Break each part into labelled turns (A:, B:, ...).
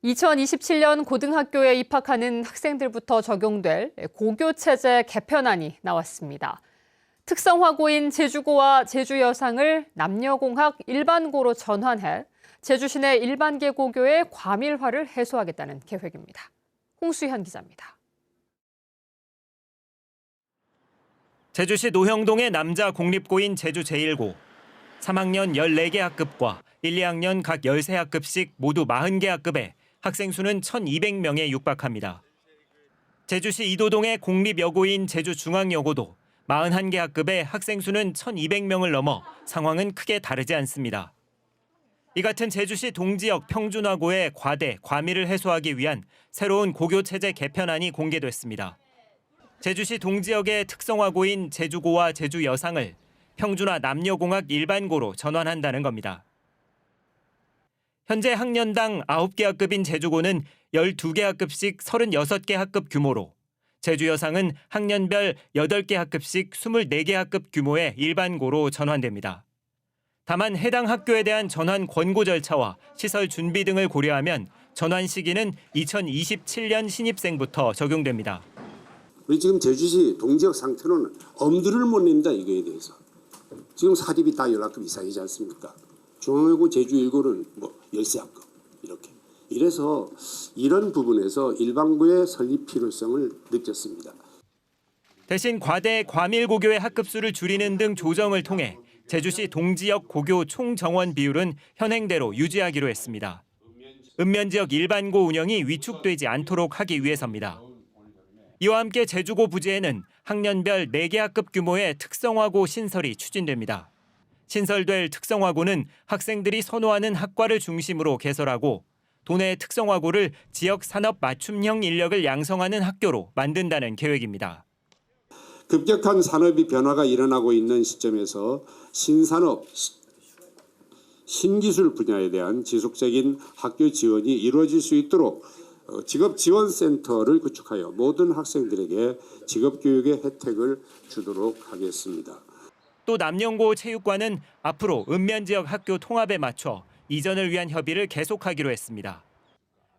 A: 2027년 고등학교에 입학하는 학생들부터 적용될 고교체제 개편안이 나왔습니다. 특성화고인 제주고와 제주여상을 남녀공학 일반고로 전환해 제주시 내 일반계 고교의 과밀화를 해소하겠다는 계획입니다. 홍수현 기자입니다.
B: 제주시 노형동의 남자 공립고인 제주 제1고. 3학년 14개 학급과 1, 2학년 각 13학급씩 모두 40개 학급에 학생 수는 1,200명에 육박합니다. 제주시 이도동의 공립여고인 제주중앙여고도 41개 학급의 학생 수는 1,200명을 넘어 상황은 크게 다르지 않습니다. 이 같은 제주시 동지역 평준화고의 과대, 과밀을 해소하기 위한 새로운 고교체제 개편안이 공개됐습니다. 제주시 동지역의 특성화고인 제주고와 제주여상을 평준화 남녀공학 일반고로 전환한다는 겁니다. 현재 학년당 9개 학급인 제주고는 12개 학급씩 36개 학급 규모로, 제주여상은 학년별 8개 학급씩 24개 학급 규모의 일반고로 전환됩니다. 다만 해당 학교에 대한 전환 권고 절차와 시설 준비 등을 고려하면 전환 시기는 2027년 신입생부터 적용됩니다.
C: 우리 지금 제주시 동지역 상태로는 엄두를 못 냅니다. 이거에 대해서. 지금 사립이 다 연락급 이상이지 않습니까? 중앙여고 제주 1고는 13학급 이렇게. 이래서 이런 부분에서 일반고의 설립 필요성을 느꼈습니다.
B: 대신 과대 과밀 고교의 학급 수를 줄이는 등 조정을 통해 제주시 동지역 고교 총 정원 비율은 현행대로 유지하기로 했습니다. 읍면지역 일반고 운영이 위축되지 않도록 하기 위해서입니다. 이와 함께 제주고 부지에는 학년별 4개 학급 규모의 특성화고 신설이 추진됩니다. 신설될 특성화고는 학생들이 선호하는 학과를 중심으로 개설하고 도내 특성화고를 지역 산업 맞춤형 인력을 양성하는 학교로 만든다는 계획입니다.
C: 급격한 산업이 변화가 일어나고 있는 시점에서 신산업, 신기술 분야에 대한 지속적인 학교 지원이 이루어질 수 있도록 직업지원센터를 구축하여 모든 학생들에게 직업교육의 혜택을 주도록 하겠습니다.
B: 또 남영고 체육관은 앞으로 읍면지역 학교 통합에 맞춰 이전을 위한 협의를 계속하기로 했습니다.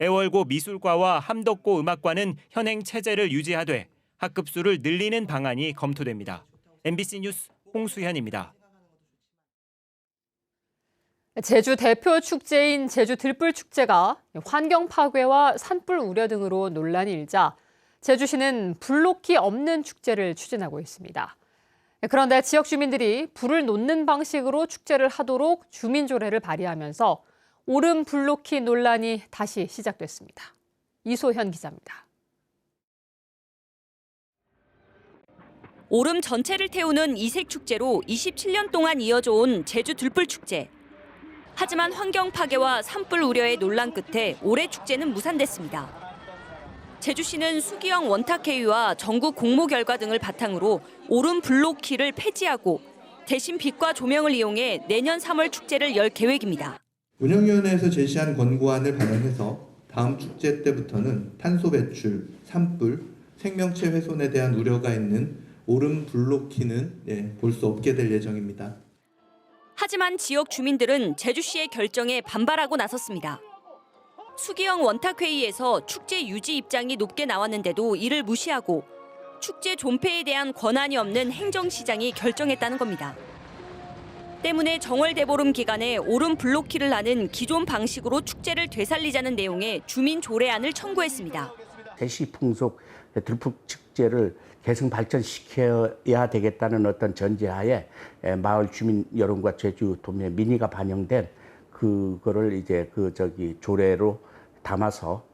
B: 애월고 미술과와 함덕고 음악과는 현행 체제를 유지하되 학급 수를 늘리는 방안이 검토됩니다. MBC 뉴스 홍수현입니다.
A: 제주 대표 축제인 제주 들불축제가 환경 파괴와 산불 우려 등으로 논란이 일자 제주시는 불놓기 없는 축제를 추진하고 있습니다. 그런데 지역 주민들이 불을 놓는 방식으로 축제를 하도록 주민조례를 발의하면서 오름 불놓기 논란이 다시 시작됐습니다. 이소현 기자입니다.
D: 오름 전체를 태우는 이색 축제로 27년 동안 이어져 온 제주 들불축제. 하지만 환경 파괴와 산불 우려의 논란 끝에 올해 축제는 무산됐습니다. 제주시는 수기형 원탁회의와 전국 공모 결과 등을 바탕으로 오름 불놓기를 폐지하고 대신 빛과 조명을 이용해 내년 3월 축제를 열 계획입니다.
E: 운영위원회에서 제시한 권고안을 반영해서 다음 축제 때부터는 탄소 배출, 산불, 생명체 훼손에 대한 우려가 있는 오름 불놓기는 볼 수 없게 될 예정입니다.
D: 하지만 지역 주민들은 제주시의 결정에 반발하고 나섰습니다. 수기형 원탁회의에서 축제 유지 입장이 높게 나왔는데도 이를 무시하고 축제 존폐에 대한 권한이 없는 행정시장이 결정했다는 겁니다. 때문에 정월대보름 기간에 오름 불놓기를 하는 기존 방식으로 축제를 되살리자는 내용의 주민 조례안을 청구했습니다.
F: 대시 풍속 들불축제를 계속 발전시켜야 되겠다는 어떤 전제하에 마을 주민 여론과 제주 도민의 민의가 반영된 그거를 이제 조례로 담아서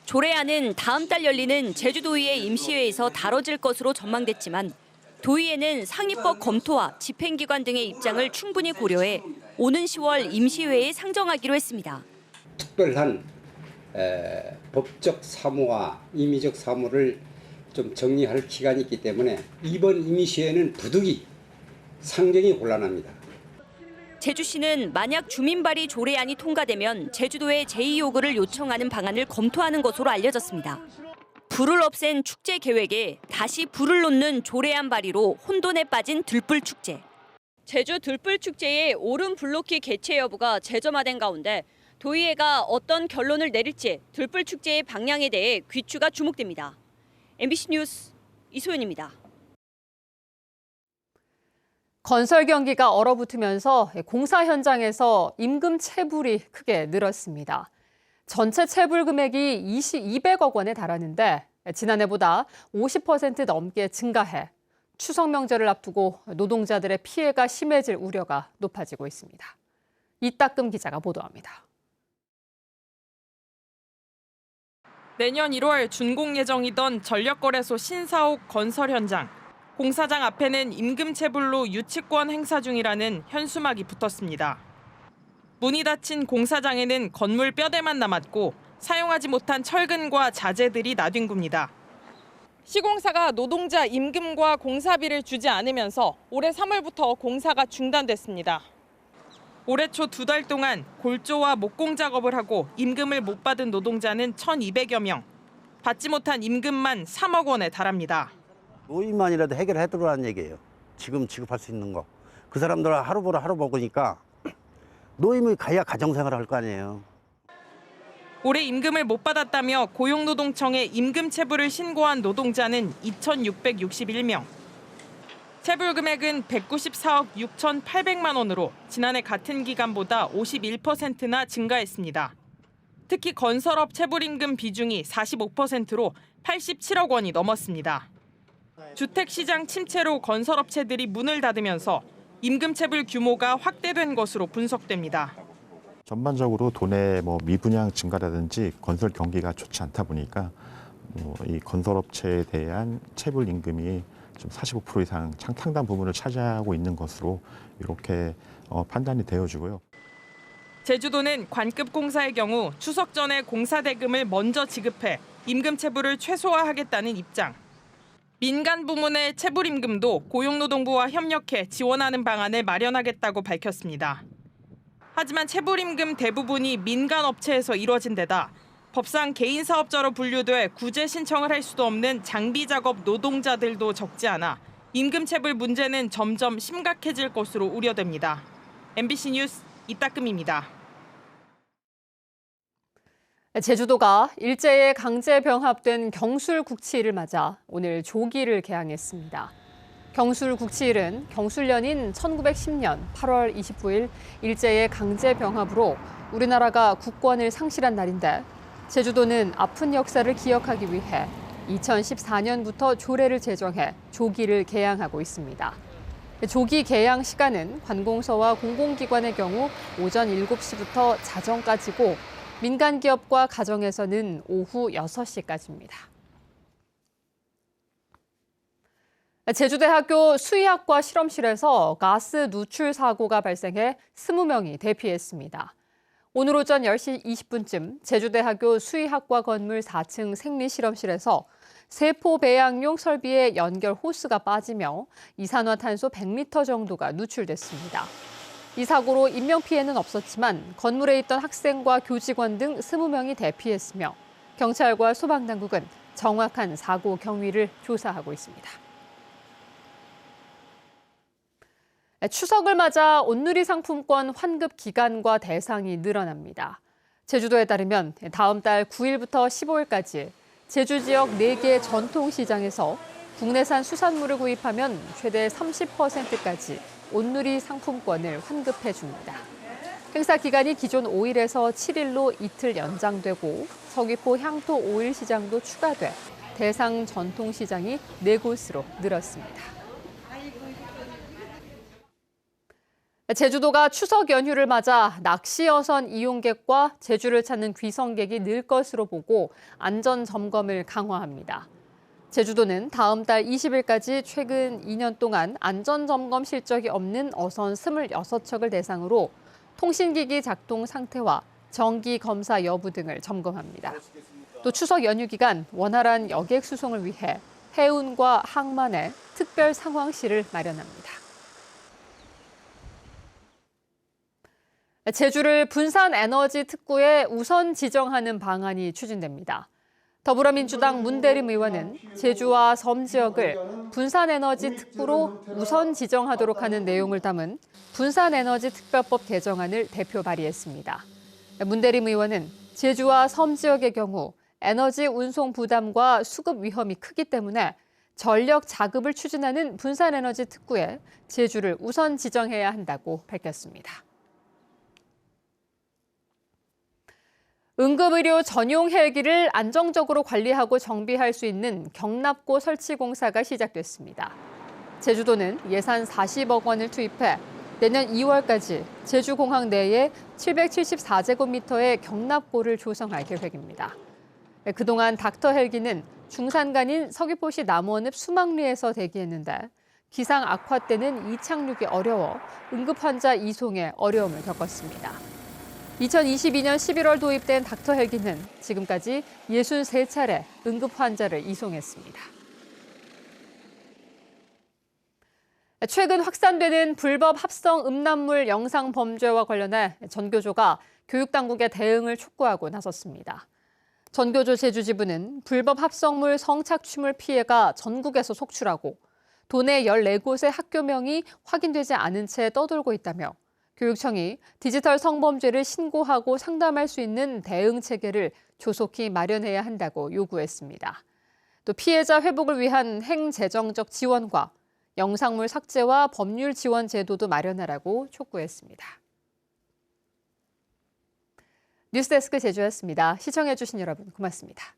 D: 조례안은 다음 달 열리는 제주도의회 임시회에서 다뤄질 것으로 전망됐지만 도의회는 상위법 검토와 집행기관 등의 입장을 충분히 고려해 오는 10월 임시회에 상정하기로 했습니다.
G: 특별한 법적 사무와 임의적 사무를 좀 정리할 기간이 있기 때문에 이번 임시회는 부득이 상정이 곤란합니다.
D: 제주시는 만약 주민 발의 조례안이 통과되면 제주도에 제2요구를 요청하는 방안을 검토하는 것으로 알려졌습니다. 불을 없앤 축제 계획에 다시 불을 놓는 조례안 발의로 혼돈에 빠진 들불축제. 제주 들불축제의 오름 불놓기 개최 여부가 재점화된 가운데 도의회가 어떤 결론을 내릴지 들불축제의 방향에 대해 귀추가 주목됩니다. MBC 뉴스 이소연입니다.
A: 건설 경기가 얼어붙으면서 공사 현장에서 임금 체불이 크게 늘었습니다. 전체 체불 금액이 200억 원에 달하는데 지난해보다 50% 넘게 증가해 추석 명절을 앞두고 노동자들의 피해가 심해질 우려가 높아지고 있습니다. 이따금 기자가 보도합니다.
H: 내년 1월 준공 예정이던 전력거래소 신사옥 건설 현장. 공사장 앞에는 임금 체불로 유치권 행사 중이라는 현수막이 붙었습니다. 문이 닫힌 공사장에는 건물 뼈대만 남았고 사용하지 못한 철근과 자재들이 나뒹굽니다. 시공사가 노동자 임금과 공사비를 주지 않으면서 올해 3월부터 공사가 중단됐습니다. 올해 초 2달 동안 골조와 목공 작업을 하고 임금을 못 받은 노동자는 1,200여 명. 받지 못한 임금만 3억 원에 달합니다.
I: 노인만이라도 해결해두라는 얘기예요. 지금 지급할 수 있는 거. 그 사람들 하루 보러 하루 먹으니까 노임이 가야 가정생활을 할 거 아니에요.
H: 올해 임금을 못 받았다며 고용노동청에 임금 체불을 신고한 노동자는 2,661명. 체불 금액은 194억 6,800만 원으로 지난해 같은 기간보다 51%나 증가했습니다. 특히 건설업 체불 임금 비중이 45%로 87억 원이 넘었습니다. 주택시장 침체로 건설업체들이 문을 닫으면서 임금 체불 규모가 확대된 것으로 분석됩니다.
J: 전반적으로 돈의 미분양 증가라든지 건설 경기가 좋지 않다 보니까 이 건설업체에 대한 체불 임금이 좀 45% 이상 상당 부분을 차지하고 있는 것으로 이렇게 판단이 되어지고요.
H: 제주도는 관급 공사의 경우 추석 전에 공사 대금을 먼저 지급해 임금 체불을 최소화하겠다는 입장. 민간 부문의 체불 임금도 고용노동부와 협력해 지원하는 방안을 마련하겠다고 밝혔습니다. 하지만 체불 임금 대부분이 민간 업체에서 이뤄진 데다 법상 개인 사업자로 분류돼 구제 신청을 할 수도 없는 장비 작업 노동자들도 적지 않아 임금 체불 문제는 점점 심각해질 것으로 우려됩니다. MBC 뉴스 이따금입니다.
A: 제주도가 일제에 강제 병합된 경술국치일을 맞아 오늘 조기를 개항했습니다. 경술국치일은 경술년인 1910년 8월 29일 일제의 강제 병합으로 우리나라가 국권을 상실한 날인데 제주도는 아픈 역사를 기억하기 위해 2014년부터 조례를 제정해 조기를 개항하고 있습니다. 조기 개항 시간은 관공서와 공공기관의 경우 오전 7시부터 자정까지고 민간 기업과 가정에서는 오후 6시까지입니다. 제주대학교 수의학과 실험실에서 가스 누출 사고가 발생해 20명이 대피했습니다. 오늘 오전 10시 20분쯤 제주대학교 수의학과 건물 4층 생리실험실에서 세포 배양용 설비의 연결 호스가 빠지며 이산화탄소 100리터 정도가 누출됐습니다. 이 사고로 인명피해는 없었지만 건물에 있던 학생과 교직원 등 20명이 대피했으며 경찰과 소방당국은 정확한 사고 경위를 조사하고 있습니다. 추석을 맞아 온누리 상품권 환급 기간과 대상이 늘어납니다. 제주도에 따르면 다음 달 9일부터 15일까지 제주 지역 4개 전통시장에서 국내산 수산물을 구입하면 최대 30%까지 온누리 상품권을 환급해 줍니다. 행사 기간이 기존 5일에서 7일로 이틀 연장되고 서귀포 향토 오일 시장도 추가돼 대상 전통시장이 4곳으로 늘었습니다. 제주도가 추석 연휴를 맞아 낚시 어선 이용객과 제주를 찾는 귀성객이 늘 것으로 보고 안전 점검을 강화합니다. 제주도는 다음 달 20일까지 최근 2년 동안 안전 점검 실적이 없는 어선 26척을 대상으로 통신기기 작동 상태와 정기 검사 여부 등을 점검합니다. 또 추석 연휴 기간 원활한 여객 수송을 위해 해운과 항만에 특별 상황실을 마련합니다. 제주를 분산에너지 특구에 우선 지정하는 방안이 추진됩니다. 더불어민주당 문대림 의원은 제주와 섬 지역을 분산에너지 특구로 우선 지정하도록 하는 내용을 담은 분산에너지 특별법 개정안을 대표 발의했습니다. 문대림 의원은 제주와 섬 지역의 경우 에너지 운송 부담과 수급 위험이 크기 때문에 전력 자급을 추진하는 분산에너지 특구에 제주를 우선 지정해야 한다고 밝혔습니다. 응급의료 전용 헬기를 안정적으로 관리하고 정비할 수 있는 경납고 설치 공사가 시작됐습니다. 제주도는 예산 40억 원을 투입해 내년 2월까지 제주공항 내에 774제곱미터의 경납고를 조성할 계획입니다. 그동안 닥터 헬기는 중산간인 서귀포시 남원읍 수막리에서 대기했는데 기상 악화 때는 이착륙이 어려워 응급환자 이송에 어려움을 겪었습니다. 2022년 11월 도입된 닥터 헬기는 지금까지 63차례 응급환자를 이송했습니다. 최근 확산되는 불법 합성 음란물 영상 범죄와 관련해 전교조가 교육당국의 대응을 촉구하고 나섰습니다. 전교조 제주지부는 불법 합성물 성착취물 피해가 전국에서 속출하고 도내 14곳의 학교명이 확인되지 않은 채 떠돌고 있다며 교육청이 디지털 성범죄를 신고하고 상담할 수 있는 대응 체계를 조속히 마련해야 한다고 요구했습니다. 또 피해자 회복을 위한 행재정적 지원과 영상물 삭제와 법률 지원 제도도 마련하라고 촉구했습니다. 뉴스데스크 제주였습니다. 시청해주신 여러분 고맙습니다.